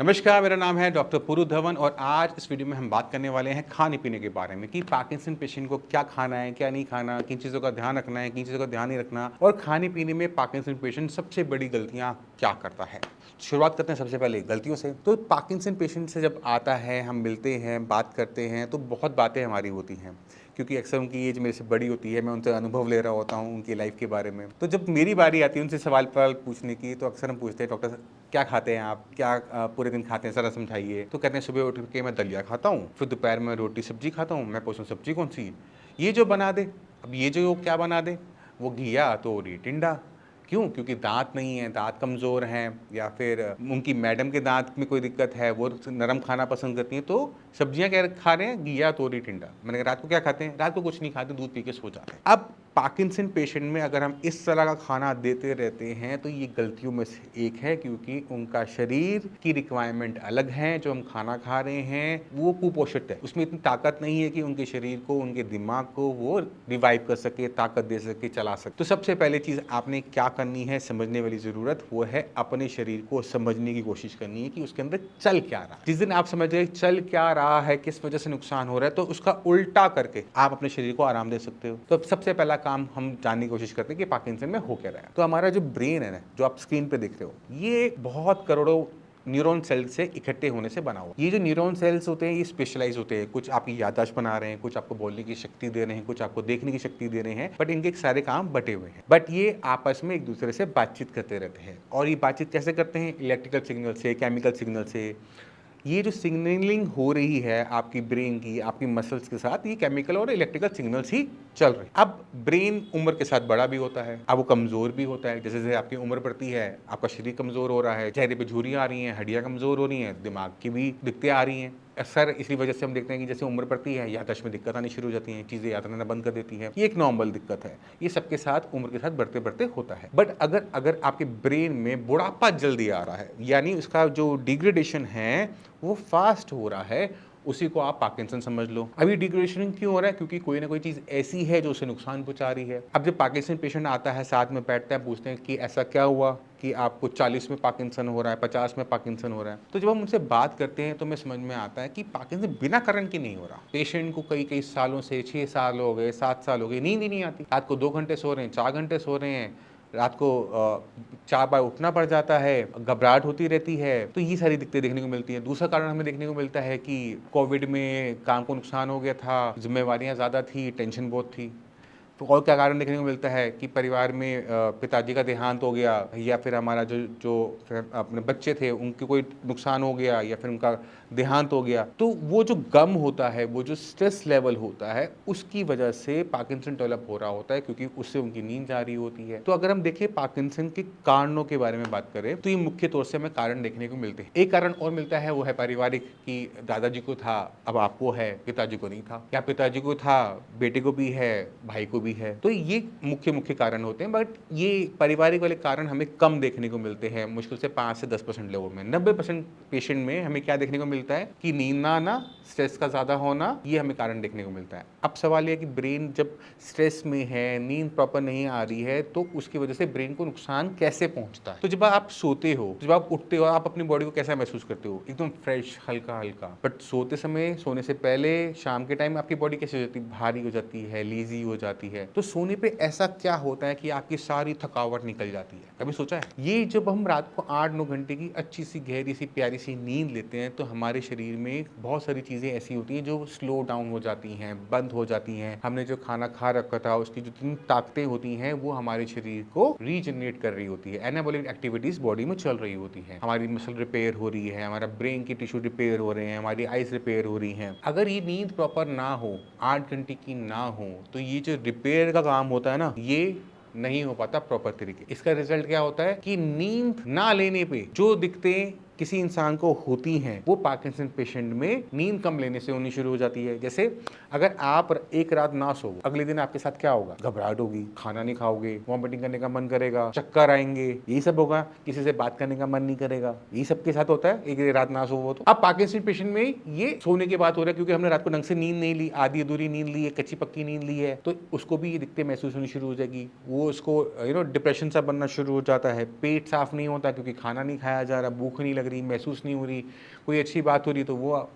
नमस्कार, मेरा नाम है डॉक्टर पुरु धवन और आज इस वीडियो में हम बात करने वाले हैं खाने पीने के बारे में कि पार्किंसन पेशेंट को क्या खाना है, क्या नहीं खाना, किन चीज़ों का ध्यान रखना है, किन चीज़ों का ध्यान नहीं रखना और खाने पीने में पार्किंसन पेशेंट सबसे बड़ी गलतियां क्या करता है। शुरुआत करते हैं सबसे पहले गलतियों से। तो पार्किंसन पेशेंट से जब आता है, हम मिलते हैं, बात करते हैं तो बहुत बातें हमारी होती हैं क्योंकि अक्सर उनकी एज मेरे से बड़ी होती है, मैं उनसे अनुभव ले रहा होता हूँ उनकी लाइफ के बारे में। तो जब मेरी बारी आती है उनसे सवाल पूछने की तो अक्सर हम पूछते हैं, डॉक्टर क्या खाते हैं आप, क्या पूरे दिन खाते हैं, ज़रा समझाइए। तो कहते हैं सुबह उठ के मैं दलिया खाता हूँ, फिर दोपहर में रोटी सब्जी खाता हूँ। मैं पूछता हूँ सब्जी कौन सी, ये जो बना दे। अब ये जो क्या बना दे, वो घिया तो टिंडा। क्यों? क्योंकि दांत नहीं है, दांत कमज़ोर हैं, या फिर उनकी मैडम के दांत में कोई दिक्कत है, वो नरम खाना पसंद करती हैं। तो सब्जियां क्या खा रहे हैं, घिया तोरी टिंडा। मैंने कहा रात को क्या खाते हैं, रात को कुछ नहीं खाते, दूध पी के सो जाते हैं। अब पार्किंसन पेशेंट में अगर हम इस तरह का खाना देते रहते हैं तो ये गलतियों में से एक है, क्योंकि उनका शरीर की रिक्वायरमेंट अलग है। जो हम खाना खा रहे हैं वो कुपोषित है, उसमें इतनी ताकत नहीं है कि उनके शरीर को, उनके दिमाग को वो रिवाइव कर सके, ताकत दे सके, चला सके। तो सबसे पहले चीज़ आपने क्या करनी है, समझने वाली ज़रूरत, वो है अपने शरीर को समझने की कोशिश करनी है कि उसके अंदर चल क्या रहा है। जिस दिन आप समझ गए चल क्या रहा है, किस वजह से नुकसान हो रहा है, तो उसका उल्टा करके आप अपने शरीर को आराम दे सकते हो। तो सबसे पहला काम हम जानने की कोशिश करते हैं कि पार्किंसन में हो क्या रहा है। तो हमारा जो ब्रेन है ना, जो आप स्क्रीन पे देख रहे हो, ये बहुत करोड़ों न्यूरॉन सेल से इकट्ठे होने से बना हुआ। ये जो न्यूरॉन सेल्स होते हैं ये स्पेशलाइज होते हैं, कुछ आपकी याददाश्त बना रहे हैं, कुछ आपको बोलने की शक्ति दे रहे हैं, कुछ आपको देखने की शक्ति दे रहे हैं, बट इनके सारे काम बटे हुए हैं। बट ये आपस में एक दूसरे से बातचीत करते रहते हैं। और ये बातचीत कैसे करते हैं? इलेक्ट्रिकल सिग्नल से, केमिकल सिग्नल से। ये जो सिग्नलिंग हो रही है आपकी ब्रेन की, आपकी मसल्स के साथ, ये केमिकल और इलेक्ट्रिकल सिग्नल्स ही चल रहे हैं। अब ब्रेन उम्र के साथ बड़ा भी होता है, अब वो कमजोर भी होता है। जैसे जैसे आपकी उम्र बढ़ती है, आपका शरीर कमजोर हो रहा है, चेहरे पे झुर्रियां आ रही हैं, हड्डियां कमजोर हो रही हैं, दिमाग की भी दिक्कतें आ रही हैं। अक्सर इसी वजह से हम देखते हैं कि जैसे उम्र बढ़ती है, याददाश्त में दिक्कत आनी शुरू हो जाती है, चीज़ें याद रहना बंद कर देती है। ये एक नॉर्मल दिक्कत है, ये सबके साथ उम्र के साथ बढ़ते बढ़ते होता है। बट अगर अगर आपके ब्रेन में बुढ़ापा जल्दी आ रहा है, यानी उसका जो डिग्रेडेशन है वो फास्ट हो रहा है, उसी को आप पार्किंसन समझ लो। अभी डिग्रेडेशन क्यों हो रहा है? क्योंकि कोई ना कोई चीज़ ऐसी है जो उसे नुकसान पहुंचा रही है। अब जब पार्किंसन पेशेंट आता है, साथ में बैठते हैं, पूछते हैं कि ऐसा क्या हुआ कि आपको 40 में पार्किंसन हो रहा है, 50 में पार्किंसन हो रहा है। तो जब हम उनसे बात करते हैं तो हमें समझ में आता है कि पार्किंसन बिना कारण के नहीं हो रहा। पेशेंट को कई कई सालों से, 6 साल हो गए, 7 साल हो गए, नींद ही नहीं आती। रात को 2 घंटे सो रहे हैं, 4 घंटे सो रहे हैं, रात को 4 बार उठना पड़ जाता है, घबराहट होती रहती है। तो ये सारी दिक्कतें देखने को मिलती हैं। दूसरा कारण हमें देखने को मिलता है कि कोविड में काम को नुकसान हो गया था, जिम्मेवारियां ज़्यादा थी, टेंशन बहुत थी। तो और क्या कारण देखने को मिलता है कि परिवार में पिताजी का देहांत हो गया, या फिर हमारा जो जो अपने बच्चे थे उनके कोई नुकसान हो गया, या फिर उनका देहांत हो गया। तो वो जो गम होता है, वो जो स्ट्रेस लेवल होता है, उसकी वजह से पार्किंसन डेवलप हो रहा होता है, क्योंकि उससे उनकी नींद जा रही होती है। तो अगर हम देखें पार्किंसन के कारणों के बारे में बात करें तो ये मुख्य तौर से हमें कारण देखने को मिलते हैं। एक कारण और मिलता है, वो है पारिवारिक, कि दादाजी को था, अब आपको है, पिताजी को नहीं था, या पिताजी को था, बेटे को भी है, भाई को भी है। तो ये मुख्य मुख्य कारण होते हैं। बट ये पारिवारिक वाले कारण हमें कम देखने को मिलते हैं, मुश्किल से 5 से 10% लोगों में। 90% पेशेंट में हमें क्या देखने को मिलता है कि नींद ना आना, स्ट्रेस का ज़्यादा होना, ये हमें कारण देखने को मिलता है। अब सवाल यह है कि ब्रेन जब स्ट्रेस में है, नींद प्रॉपर नहीं आ रही है, तो उसकी वजह से ब्रेन को नुकसान कैसे पहुंचता है। तो जब आप सोते हो, जब आप उठते हो, आप अपनी बॉडी को कैसा महसूस करते हो? एकदम फ्रेश, हल्का हल्का। बट सोते समय, सोने से पहले, शाम के टाइम आपकी बॉडी कैसे हो जाती है? भारी हो जाती है, लीजी हो जाती है। तो सोने पे ऐसा क्या होता है कि आपकी सारी थकावट निकल जाती है? कभी सोचा है? ये जब हम रात को 8-9 घंटे की अच्छी सी, गहरी सी, प्यारी सी नींद लेते हैं तो हमारे शरीर में बहुत सारी चीजें ऐसी होती हैं जो स्लो डाउन हो जाती हैं, बंद हो जाती हैं। हमने जो खाना खा रखा था उसकी जो 3 ताकतें होती हैं वो हमारे शरीर को रीजनरेट कर रही होती है। एनाबॉलिक एक्टिविटीज बॉडी में चल रही होती है। हमारी मसल रिपेयर हो रही है, हमारा ब्रेन की टिश्यू रिपेयर हो रहे हैं, हमारी आइज रिपेयर हो रही हैं। अगर ये नींद प्रॉपर ना हो, 8 घंटे की ना हो, तो ये जो रिपेयर का काम होता है ना, ये नहीं हो पाता प्रॉपर तरीके। इसका रिजल्ट क्या होता है कि नींद ना लेने पे जो दिक्कतें किसी इंसान को होती हैं वो पार्किंसन पेशेंट में नींद कम लेने से होनी शुरू हो जाती है। जैसे अगर आप एक रात ना सो, अगले दिन आपके साथ क्या होगा? घबराहट होगी, खाना नहीं खाओगे, वॉमिटिंग करने का मन करेगा, चक्कर आएंगे, यही सब होगा, किसी से बात करने का मन नहीं करेगा। यही सबके साथ होता है एक रात ना सो वो। तो अब पार्किंसन पेशेंट में ये सोने की बात हो रहा है, क्योंकि हमने रात को ढंग से नींद नहीं ली, आधी अधूरी नींद ली है, कच्ची पक्की नींद ली है, तो उसको भी ये दिक्कतें महसूस होनी शुरू हो जाएगी। वो उसको डिप्रेशन सा बनना शुरू हो जाता है, पेट साफ नहीं होता क्योंकि खाना नहीं खाया जा रहा, भूख नहीं लग रही, महसूस नहीं हो रही, कोई अच्छी बात हो रही तो वो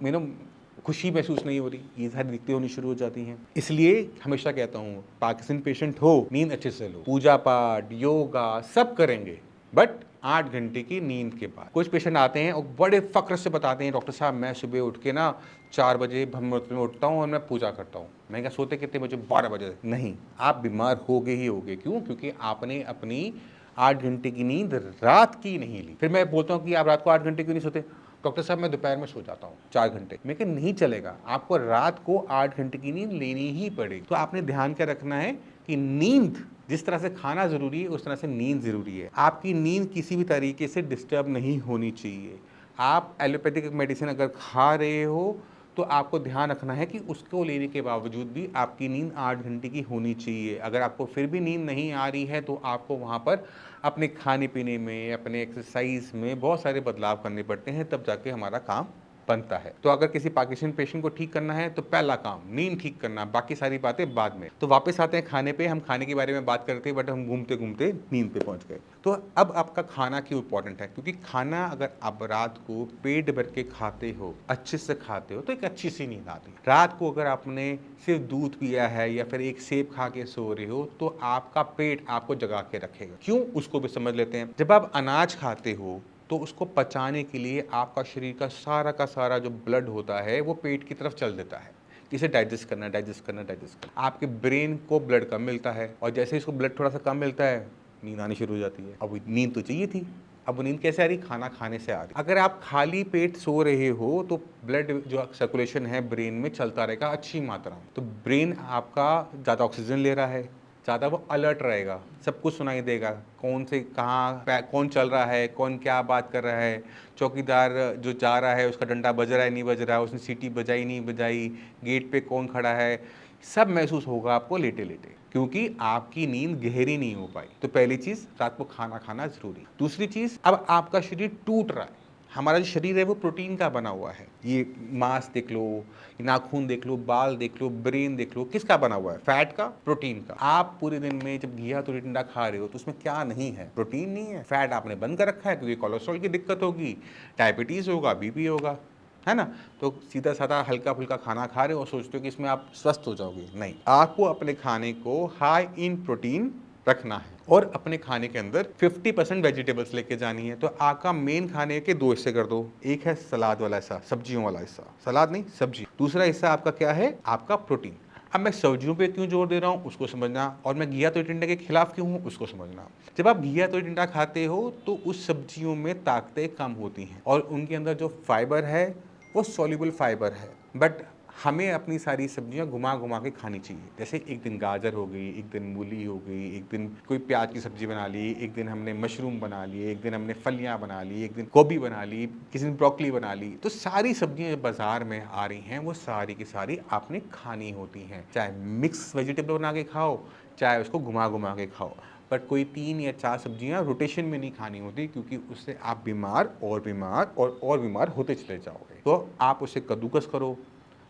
खुशी महसूस नहीं हो रही, ये सारी दिक्कतें होनी शुरू हो जाती हैं। इसलिए हमेशा कहता हूँ, पार्किंसन पेशेंट हो, नींद अच्छे से लो, पूजा पाठ, योगा सब करेंगे, बट 8 घंटे की नींद के बाद। कुछ पेशेंट आते हैं और बड़े फक्र से बताते हैं, डॉक्टर साहब मैं सुबह उठ के ना 4 बजे ब्रह्म-मुहूर्त में उठता हूँ और मैं पूजा करता हूँ। मैं क्या, सोते कितने बजे? 12 बजे। नहीं, आप बीमार होगे ही होगे। क्यों? क्योंकि आपने अपनी 8 घंटे की नींद रात की नहीं ली। फिर मैं बोलता हूँ कि आप रात को 8 घंटे क्यों नहीं सोते? डॉक्टर साहब मैं दोपहर में सो जाता हूँ 4 घंटे। मैं कि नहीं चलेगा, आपको रात को 8 घंटे की नींद लेनी ही पड़ेगी। तो आपने ध्यान क्या रखना है कि नींद, जिस तरह से खाना जरूरी है उस तरह से नींद जरूरी है। आपकी नींद किसी भी तरीके से डिस्टर्ब नहीं होनी चाहिए। आप एलोपैथिक मेडिसिन अगर खा रहे हो तो आपको ध्यान रखना है कि उसको लेने के बावजूद भी आपकी नींद 8 घंटे की होनी चाहिए। अगर आपको फिर भी नींद नहीं आ रही है तो आपको वहाँ पर अपने खाने पीने में, अपने एक्सरसाइज में बहुत सारे बदलाव करने पड़ते हैं, तब जाके हमारा काम बनता है। तो अगर किसी पार्किंसन पेशेंट को ठीक करना है तो पहला काम नींद ठीक करना, बाकी सारी बातें बाद में। तो वापस आते हैं खाने पे। हम खाने के बारे में बात करते हैं बट हम घूमते घूमते नींद पे पहुंच गए। तो अब आपका खाना क्यों इंपॉर्टेंट है? क्योंकि खाना अगर आप रात को पेट भर के खाते हो, अच्छे से खाते हो, तो एक अच्छी सी नींद आती है। रात को अगर आपने सिर्फ दूध पिया है या फिर एक सेब खा के सो रहे हो तो आपका पेट आपको जगा के रखेगा। क्यों? उसको भी समझ लेते हैं। जब आप अनाज खाते हो तो उसको पचाने के लिए आपका शरीर का सारा जो ब्लड होता है वो पेट की तरफ चल देता है, इसे डाइजेस्ट करना, डाइजेस्ट करना, डाइजेस्ट करना। आपके ब्रेन को ब्लड कम मिलता है और जैसे इसको ब्लड थोड़ा सा कम मिलता है, नींद आनी शुरू हो जाती है। अब नींद तो चाहिए थी, अब नींद कैसे आ रही? खाना खाने से आ रही। अगर आप खाली पेट सो रहे हो तो ब्लड जो सर्कुलेशन है ब्रेन में चलता रहेगा अच्छी मात्रा में, तो ब्रेन आपका ज़्यादा ऑक्सीजन ले रहा है, ज़्यादा वो अलर्ट रहेगा, सब कुछ सुनाई देगा, कौन से कहाँ कौन चल रहा है, कौन क्या बात कर रहा है, चौकीदार जो जा रहा है उसका डंडा बज रहा है नहीं बज रहा है, उसने सीटी बजाई नहीं बजाई, गेट पे कौन खड़ा है, सब महसूस होगा आपको लेटे लेटे, क्योंकि आपकी नींद गहरी नहीं हो पाई। तो पहली चीज़, रात को खाना खाना जरूरी। दूसरी चीज़, अब आपका शरीर टूट रहा है। हमारा जो शरीर है वो प्रोटीन का बना हुआ है। ये मांस देख लो, नाखून देख लो, बाल देख लो, ब्रेन देख लो, किसका बना हुआ है? फैट का, प्रोटीन का। आप पूरे दिन में जब घिया तो टिंडा खा रहे हो तो उसमें क्या नहीं है? प्रोटीन नहीं है। फैट आपने बंद कर रखा है क्योंकि कोलेस्ट्रॉल की दिक्कत होगी, डायबिटीज़ होगा, बीपी होगा, है ना। तो सीधा साधा हल्का फुल्का खाना खा रहे हो और सोचते हो कि इसमें आप स्वस्थ हो जाओगे। नहीं, आपको अपने खाने को हाई इन प्रोटीन रखना है और अपने खाने के अंदर 50% वेजिटेबल्स लेके जानी है। तो आपका मेन खाने के 2 हिस्से कर दो। एक है सलाद वाला हिस्सा, सब्जियों वाला हिस्सा, सलाद नहीं सब्जी। दूसरा हिस्सा आपका क्या है? आपका प्रोटीन। अब मैं सब्जियों पे क्यों जोर दे रहा हूँ उसको समझना, और मैं घिया तो टिंडा के खिलाफ क्यों हूँ उसको समझना। जब आप घिया तो टिंडा खाते हो तो उस सब्जियों में ताकतें कम होती हैं और उनके अंदर जो फाइबर है वो सॉल्युबल फाइबर है, बट हमें अपनी सारी सब्जियां घुमा घुमा के खानी चाहिए। जैसे एक दिन गाजर हो गई, एक दिन मूली हो गई, एक दिन कोई प्याज की सब्जी बना ली, एक दिन हमने मशरूम बना लिए, एक दिन हमने फलियां बना ली, एक दिन गोभी बना ली, किसी दिन ब्रोकली बना ली। तो सारी सब्जियां जो बाजार में आ रही हैं वो सारी की सारी आपने खानी होती हैं। चाहे मिक्स वेजिटेबल बना के खाओ, चाहे उसको घुमा घुमा के खाओ, बट कोई 3 या 4 सब्जियां रोटेशन में नहीं खानी होती, क्योंकि उससे आप बीमार और बीमार और बीमार होते चले जाओगे। तो आप उसे कद्दूकस करो,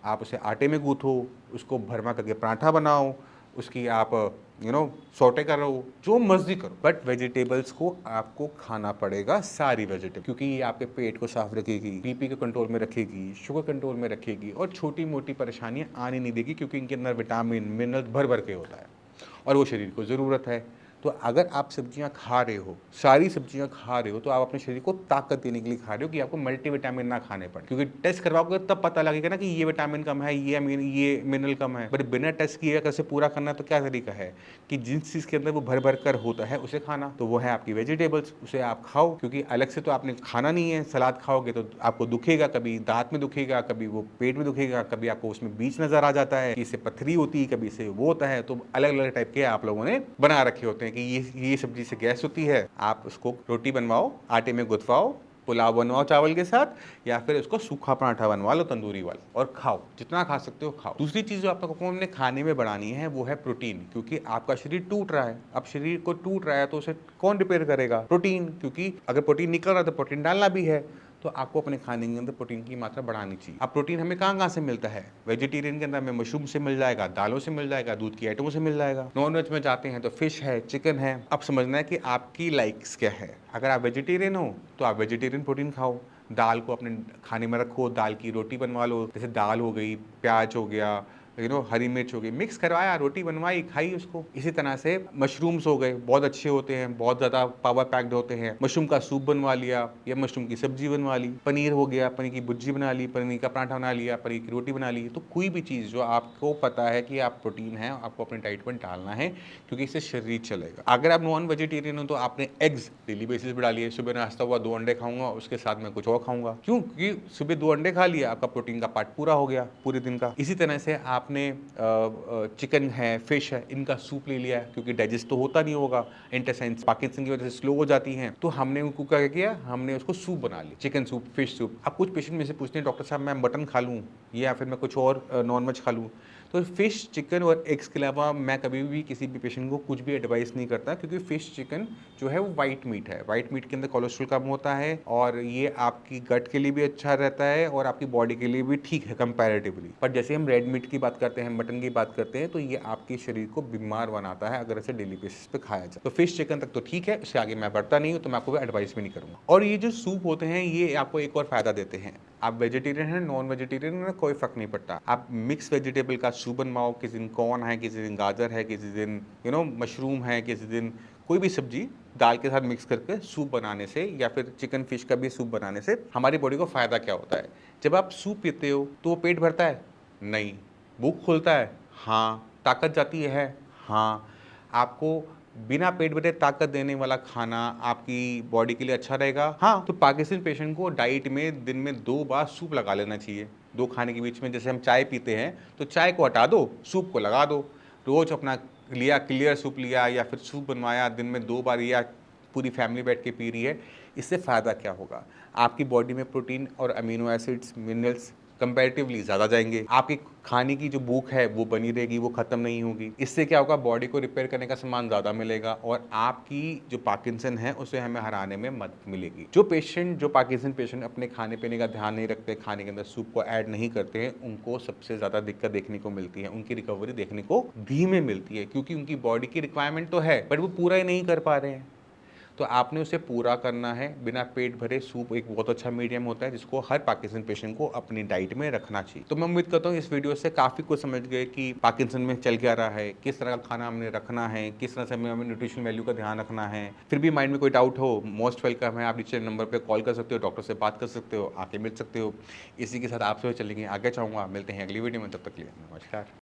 आप उसे आटे में गूँथो, उसको भरमा करके पराठा बनाओ, उसकी आप सौटे करो, जो मर्जी करो, बट वेजिटेबल्स को आपको खाना पड़ेगा, सारी वेजिटेबल, क्योंकि ये आपके पेट को साफ रखेगी, बीपी को कंट्रोल में रखेगी, शुगर कंट्रोल में रखेगी और छोटी मोटी परेशानियां आने नहीं देगी, क्योंकि इनके अंदर विटामिन मिनरल भर भर के होता है और वो शरीर को ज़रूरत है। तो अगर आप सब्जियां खा रहे हो, सारी सब्जियां खा रहे हो, तो आप अपने शरीर को ताकत देने के लिए खा रहे हो कि आपको मल्टीविटामिन ना खाने पड़े। क्योंकि टेस्ट करवाओगे तब पता लगेगा ना कि ये विटामिन कम है, ये मिनरल कम है। बट बिना टेस्ट किए कैसे पूरा करना, तो क्या तरीका है कि जिस चीज़ के अंदर वो भर भर कर होता है उसे खाना, तो वो है आपकी वेजिटेबल्स, उसे आप खाओ। क्योंकि अलग से तो आपने खाना नहीं है। सलाद खाओगे तो आपको दुखेगा, कभी दांत में दुखेगा, कभी वो पेट में दुखेगा, कभी आपको उसमें बीज नजर आ जाता है, इससे पत्थरी होती है, कभी इसे वो होता है। तो अलग अलग टाइप के आप लोगों ने बना रखे होते हैं कि ये सब्जी से गैस होती है, आप उसको रोटी बनवाओ, आटे में गुथवाओ, पुलाव बनवाओ चावल के साथ, या फिर उसको सूखा पराठा बनवा लो तंदूरी वाला और खाओ, जितना खा सकते हो खाओ। दूसरी चीज़ जो आपको हमने खाने में बढ़ानी है वो है प्रोटीन, क्योंकि आपका शरीर टूट रहा है। अब शरीर को टूट रहा है तो उसे कौन रिपेयर करेगा? प्रोटीन। क्योंकि अगर प्रोटीन निकल रहा है तो प्रोटीन डालना भी है, तो आपको अपने खाने के अंदर प्रोटीन की मात्रा बढ़ानी चाहिए। अब प्रोटीन हमें कहाँ से मिलता है? वेजिटेरियन के अंदर हमें मशरूम से मिल जाएगा, दालों से मिल जाएगा, दूध की आइटमों से मिल जाएगा। नॉन वेज में जाते हैं तो फिश है, चिकन है। अब समझना है कि आपकी लाइक्स क्या है। अगर आप वेजिटेरियन हो तो आप वेजिटेरियन प्रोटीन खाओ, दाल को अपने खाने में रखो, दाल की रोटी बनवा लो, जैसे दाल हो गई, प्याज हो गया, हरी मिर्च हो गई, मिक्स करवाया, रोटी बनवाई, खाई उसको। इसी तरह से मशरूम्स हो गए, बहुत अच्छे होते हैं, बहुत ज़्यादा पावर पैक्ड होते हैं। मशरूम का सूप बनवा लिया या मशरूम की सब्जी बनवा ली, पनीर हो गया, पनीर की भुर्जी बना ली, पनीर का पराठा बना लिया, पनीर की रोटी बना ली। तो कोई भी चीज़ जो आपको पता है कि आप प्रोटीन है, आपको अपने डाइट में डालना है, क्योंकि इससे शरीर चलेगा। अगर आप नॉन वेजिटेरियन हो तो आपने एग्स डेली बेसिस पर डालिए। सुबह नाश्ता हुआ 2 अंडे खाऊंगा, उसके साथ में कुछ और खाऊंगा। क्यों? क्योंकि सुबह 2 अंडे खा लिया, आपका प्रोटीन का पार्ट पूरा हो गया पूरे दिन का। इसी तरह से आपने चिकन है, फिश है, इनका सूप ले लिया है, क्योंकि डाइजेस्ट तो होता नहीं होगा, इंटेस्टाइन्स पार्किंसन की वजह से स्लो हो जाती हैं, तो हमने उनको क्या किया, हमने उसको सूप बना लिया, चिकन सूप, फिश सूप। अब कुछ पेशेंट में से पूछते हैं, डॉक्टर साहब मैं मटन खा लूँ या फिर मैं कुछ और नॉन वेज खा लूँ? तो फिश, चिकन और एग्स के अलावा मैं कभी भी किसी भी पेशेंट को कुछ भी एडवाइस नहीं करता, क्योंकि फिश, चिकन जो है वो वाइट मीट है। वाइट मीट के अंदर कोलेस्ट्रॉल कम होता है और ये आपकी गट के लिए भी अच्छा रहता है और आपकी बॉडी के लिए भी ठीक है कंपैरेटिवली। पर जैसे हम रेड मीट की बात करते हैं, मटन की बात करते हैं, तो ये आपके शरीर को बीमार बनाता है अगर इसे डेली बेसिस पे खाया जाए। तो फिश, चिकन तक तो ठीक है, उससे आगे मैं बढ़ता नहीं हूँ, तो मैं आपको एडवाइस भी नहीं करूँगा। और ये जो सूप होते हैं, ये आपको एक और फायदा देते हैं। आप वेजिटेरियन हैं, नॉन वेजिटेरियन है, कोई फर्क नहीं पड़ता। आप मिक्स वेजिटेबल का सूप बनवाओ, किसी दिन कॉर्न है, किसी दिन गाजर है, किसी दिन मशरूम है, किसी दिन कोई भी सब्जी दाल के साथ मिक्स करके सूप बनाने से, या फिर चिकन फिश का भी सूप बनाने से हमारी बॉडी को फ़ायदा क्या होता है? जब आप सूप पीते हो तो वो पेट भरता है? नहीं। भूख खुलता है? हाँ। ताकत जाती है? हाँ। आपको बिना पेट भरे ताकत देने वाला खाना आपकी बॉडी के लिए अच्छा रहेगा? हाँ। तो पार्किंसन पेशेंट को डाइट में दिन में 2 बार सूप लगा लेना चाहिए। 2 खाने के बीच में, जैसे हम चाय पीते हैं तो चाय को हटा दो, सूप को लगा दो। रोज़ अपना लिया, क्लियर सूप लिया या फिर सूप बनवाया, दिन में 2 बार, या पूरी फैमिली बैठ के पी रही है। इससे फ़ायदा क्या होगा? आपकी बॉडी में प्रोटीन और अमीनो एसिड्स, मिनरल्स कंपैरेटिवली ज़्यादा जाएंगे। आपकी खाने की जो भूख है वो बनी रहेगी, वो ख़त्म नहीं होगी। इससे क्या होगा? बॉडी को रिपेयर करने का सामान ज़्यादा मिलेगा और आपकी जो पार्किंसन है उसे हमें हराने में मदद मिलेगी। जो पार्किंसन पेशेंट अपने खाने पीने का ध्यान नहीं रखते, खाने के अंदर सूप को ऐड नहीं करते हैं, उनको सबसे ज़्यादा दिक्कत देखने को मिलती है। उनकी रिकवरी देखने को धीमे मिलती है, क्योंकि उनकी बॉडी की रिक्वायरमेंट तो है बट वो पूरा ही नहीं कर पा रहे हैं। तो आपने उसे पूरा करना है। बिना पेट भरे सूप एक बहुत अच्छा मीडियम होता है, जिसको हर पार्किंसन पेशेंट को अपनी डाइट में रखना चाहिए। तो मैं उम्मीद करता हूँ इस वीडियो से काफ़ी कुछ समझ गए कि पार्किंसन में चल क्या रहा है, किस तरह का खाना हमने रखना है, किस तरह से हमें न्यूट्रिशन वैल्यू का ध्यान रखना है। फिर भी माइंड में कोई डाउट हो, मोस्ट वेलकम है, आप नीचे नंबर पर कॉल कर सकते हो, डॉक्टर से बात कर सकते हो, आके मिल सकते हो। इसी के साथ आपसे चलेंगे आगे चाहूँगा। मिलते हैं अगली वीडियो में, तब तक के लिए नमस्कार।